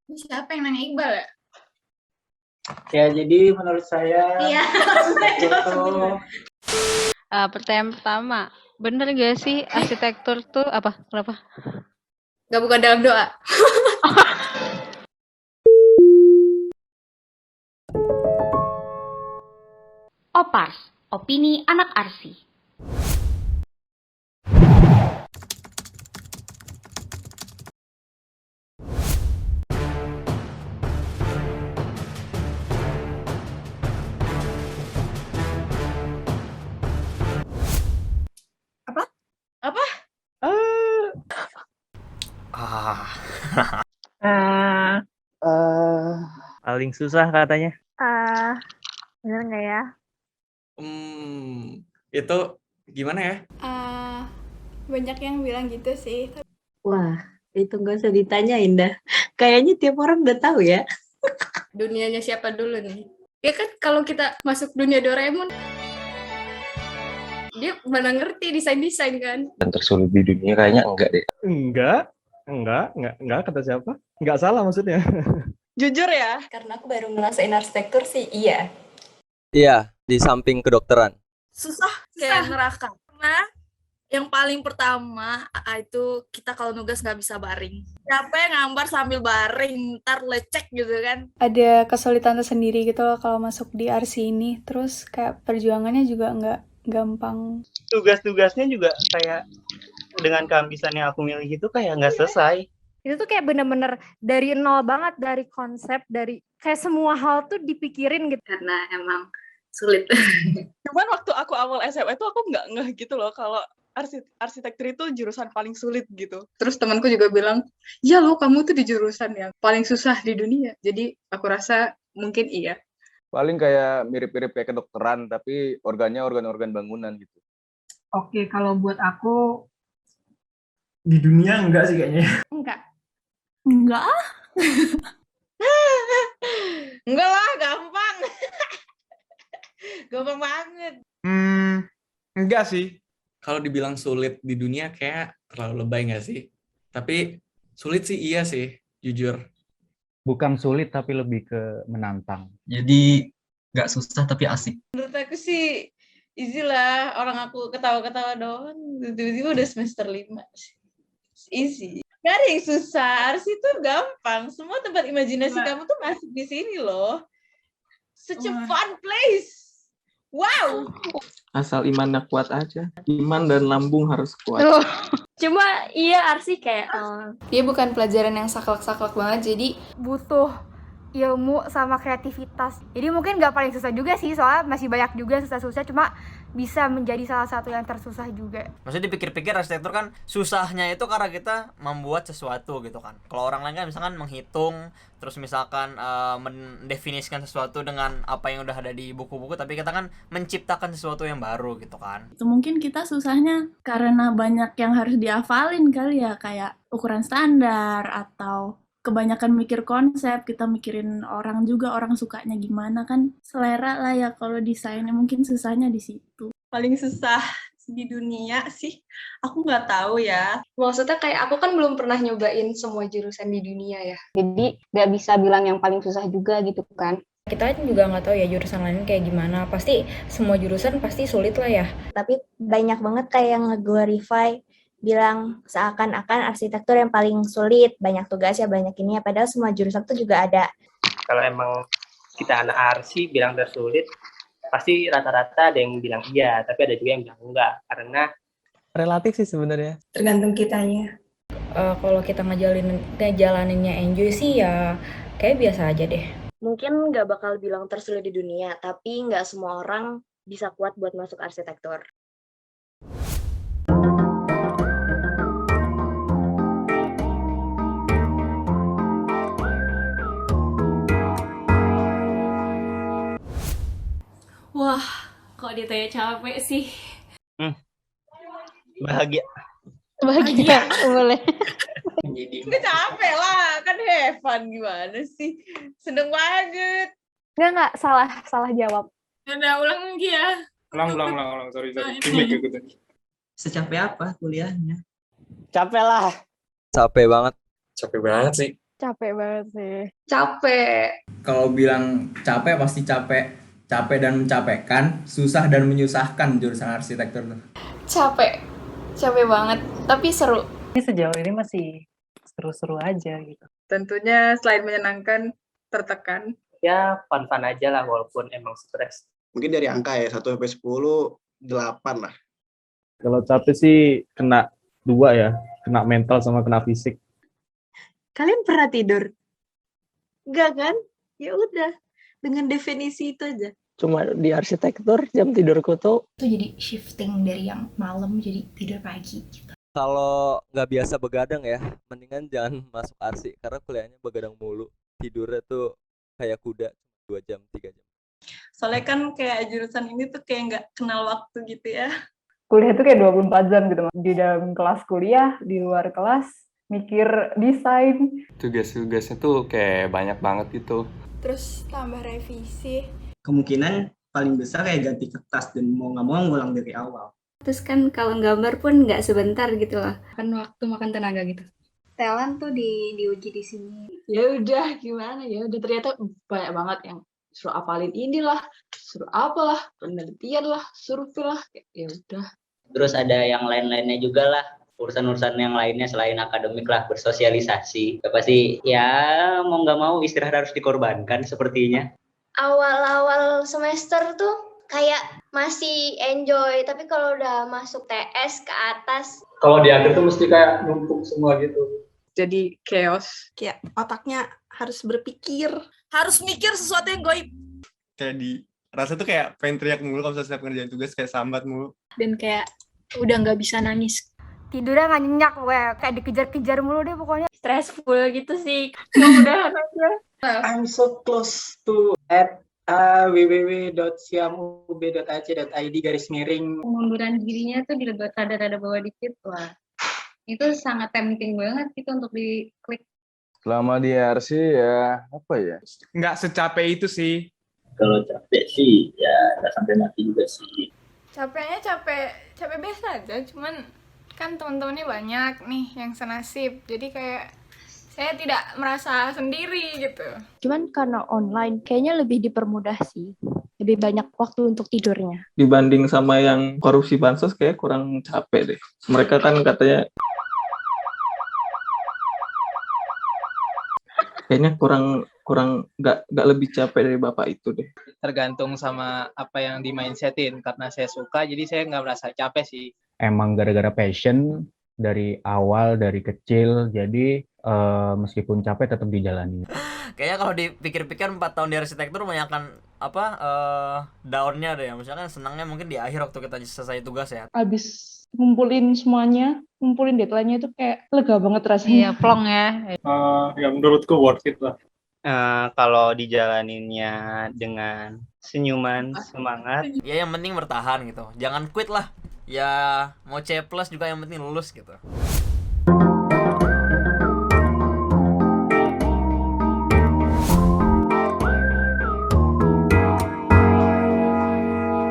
Ini siapa yang nanya Iqbal ya? Ya, jadi menurut saya Iya. itu Pertanyaan pertama, bener gak sih arsitektur tuh apa? Kenapa? Gak bukan dalam doa. Opars, opini anak Arsi. Paling susah katanya. Bener nggak ya? Itu gimana ya? Banyak yang bilang gitu sih. Wah, itu nggak usah ditanyain dah. Kayaknya tiap orang udah tahu ya. Dunianya siapa dulu nih? Ya kan kalau kita masuk dunia Doraemon, dia mana ngerti desain-desain kan? Dan tersulit di dunia kayaknya enggak deh. Enggak kata siapa? Enggak salah maksudnya. Jujur ya, Karena aku baru ngerasain arsitektur sih, iya. Iya, di samping kedokteran. susah kayak neraka. Karena yang paling pertama itu kita kalau nugas nggak bisa baring. Siapa yang gambar sambil baring, ntar lecek gitu kan. Ada kesulitan tersendiri gitu loh kalau masuk di RC ini. Terus kayak perjuangannya juga nggak gampang. tugas-tugasnya juga kayak dengan keambisan yang aku milih itu kayak nggak selesai. Itu tuh kayak bener-bener dari nol banget, dari konsep, dari kayak semua hal tuh dipikirin gitu. Karena emang sulit. Cuman waktu aku awal SMA itu aku nggak gitu loh kalau arsitektur itu jurusan paling sulit gitu. Terus temanku juga bilang, ya lo kamu tuh di jurusan yang paling susah di dunia. Jadi aku rasa mungkin iya. Paling kayak mirip-mirip kayak kedokteran, tapi organnya organ-organ bangunan gitu. Oke, kalau buat aku Di dunia enggak sih kayaknya. Enggak. Enggak. Enggak lah, gampang. Gampang banget. Enggak sih. Kalau dibilang sulit di dunia kayak terlalu lebay nggak sih? Tapi sulit sih iya sih, jujur. Bukan sulit tapi lebih ke menantang. Jadi nggak susah tapi asik. Menurut aku sih easy lah, orang aku ketawa-ketawa doang, tiba-tiba udah semester 5. Easy. Gak ada yang susah, Arsi itu gampang. Semua tempat imajinasi kamu tuh masuk di sini loh. Such a fun place. Wow. Asal imannya kuat aja. Iman dan lambung harus kuat. Cuma iya Arsi kayak Dia bukan pelajaran yang saklek-saklek banget, jadi butuh ilmu sama kreativitas. Jadi mungkin nggak paling susah juga sih, soalnya masih banyak juga susah-susah, cuma bisa menjadi salah satu yang tersusah juga. Maksudnya dipikir-pikir arsitektur kan susahnya itu karena kita membuat sesuatu gitu kan. Kalau orang lain kan misalkan menghitung, terus misalkan mendefinisikan sesuatu dengan apa yang udah ada di buku-buku, tapi kita kan menciptakan sesuatu yang baru gitu kan. itu mungkin kita susahnya karena banyak yang harus dihafalin kali ya, kayak ukuran standar atau kebanyakan mikir konsep, kita mikirin orang juga, orang sukanya gimana kan, selera lah ya kalau desainnya, mungkin susahnya di situ. Paling susah di dunia sih, aku nggak tahu ya. Maksudnya kayak aku kan belum pernah nyobain semua jurusan di dunia ya. Jadi nggak bisa bilang yang paling susah juga gitu kan. Kita juga nggak tahu ya jurusan lain kayak gimana. Pasti semua jurusan pasti sulit lah ya. Tapi banyak banget kayak yang nge-glorify, bilang seakan-akan arsitektur yang paling sulit, banyak tugasnya, banyak ini ya, padahal semua jurusan tuh juga ada. Kalau emang kita anak arsi bilang tersulit, pasti rata-rata ada yang bilang iya, tapi ada juga yang bilang enggak, karena Relatif sih sebenarnya. Tergantung kitanya. Kalau kita ngejalaninnya enjoy sih ya kayak biasa aja deh. Mungkin nggak bakal bilang tersulit di dunia, tapi nggak semua orang bisa kuat buat masuk arsitektur. Wah, kok ditanya capek sih? bahagia. Bahagia, boleh. Nggak capek lah, kan have fun gimana sih? Seneng banget. Nggak, salah jawab. Ada ulang lagi ya. Ulang. Sorry. Secapek apa kuliahnya? Capek lah. Capek banget. Capek banget sih. Capek banget sih. Capek. Kalau bilang capek pasti capek. Capek dan mencapekkan, susah dan menyusahkan jurusan arsitektur tuh. Capek banget, tapi seru. Sejauh ini masih seru-seru aja gitu. Tentunya selain menyenangkan, tertekan. Ya fun-fun aja lah walaupun emang stres. Mungkin dari angka ya 1-10, 8 lah. Kalau capek sih kena 2 ya, kena mental sama kena fisik. Kalian pernah tidur? Enggak kan? Ya udah, dengan definisi itu aja. Cuma di arsitektur jam tidurku tuh Itu jadi shifting dari yang malam jadi tidur pagi gitu. Kalau nggak biasa begadang ya, mendingan jangan masuk arsi karena kuliahnya begadang mulu. Tidurnya tuh kayak kuda 2 jam, 3 jam. Soalnya kan kayak jurusan ini tuh kayak nggak kenal waktu gitu ya. Kuliah tuh kayak 24 jam gitu, di dalam kelas kuliah, di luar kelas mikir desain. Tugas-tugasnya tuh kayak banyak banget gitu. Terus tambah revisi. Kemungkinan paling besar kayak ganti kertas dan mau nggak mau ngulang dari awal. Terus kan kalau gambar pun nggak sebentar gitu loh. Kan waktu makan tenaga gitu. Talent tuh diuji di sini. Ya udah gimana ya, udah ternyata banyak banget yang suruh hafalin inilah, suruh apalah, penelitian lah, survei lah, ya udah. Terus ada yang lain-lainnya juga lah, urusan-urusan yang lainnya selain akademik lah, bersosialisasi. Ya pasti ya mau nggak mau istirahat harus dikorbankan sepertinya. Awal-awal semester tuh kayak masih enjoy, tapi kalau udah masuk TS ke atas, Kalau di akhir tuh mesti kayak numpuk semua gitu. Jadi chaos. Kayak otaknya harus berpikir, harus mikir sesuatu yang goib. Kayak rasa tuh kayak pengen teriak mulu kalau misalnya setiap ngerjain tugas, kayak sambat mulu. Dan kayak udah nggak bisa nangis. Tidurnya nggak nyenyak, kayak dikejar-kejar mulu deh pokoknya. Stressful gitu sih. Mudah-mudahan aja. I'm so close to at www.siamub.ac.id/. Pengunduran dirinya tuh rada-rada bawah dikit. Wah, itu sangat tempting banget gitu untuk diklik. Selama di RC ya, apa ya? Nggak secapek itu sih. Kalau capek sih ya nggak sampai mati juga sih. Capeknya capek biasa aja, cuman kan teman-temannya banyak nih yang senasib. Jadi kayak saya tidak merasa sendiri gitu. Cuman karena online kayaknya lebih dipermudah sih. Lebih banyak waktu untuk tidurnya. Dibanding sama yang korupsi bansos kayak kurang capek deh. Mereka kan katanya kayaknya kurang nggak lebih capek dari bapak itu deh. Tergantung sama apa yang di mindsetin. Karena saya suka, jadi saya nggak merasa capek sih. Emang gara-gara passion dari awal, dari kecil, jadi meskipun capek tetap dijalani. Kayaknya kalau dipikir-pikir 4 tahun di arsitektur banyakkan down-nya deh. Misalkan senangnya mungkin di akhir waktu kita selesai tugas ya. Abis ngumpulin semuanya, ngumpulin deadline-nya itu kayak lega banget rasanya. Iya, plong ya. Ya menurutku worth it lah. Kalau dijalaninnya dengan senyuman, semangat. Ya yang penting bertahan gitu. Jangan quit lah. Ya mau C+ juga yang penting lulus gitu.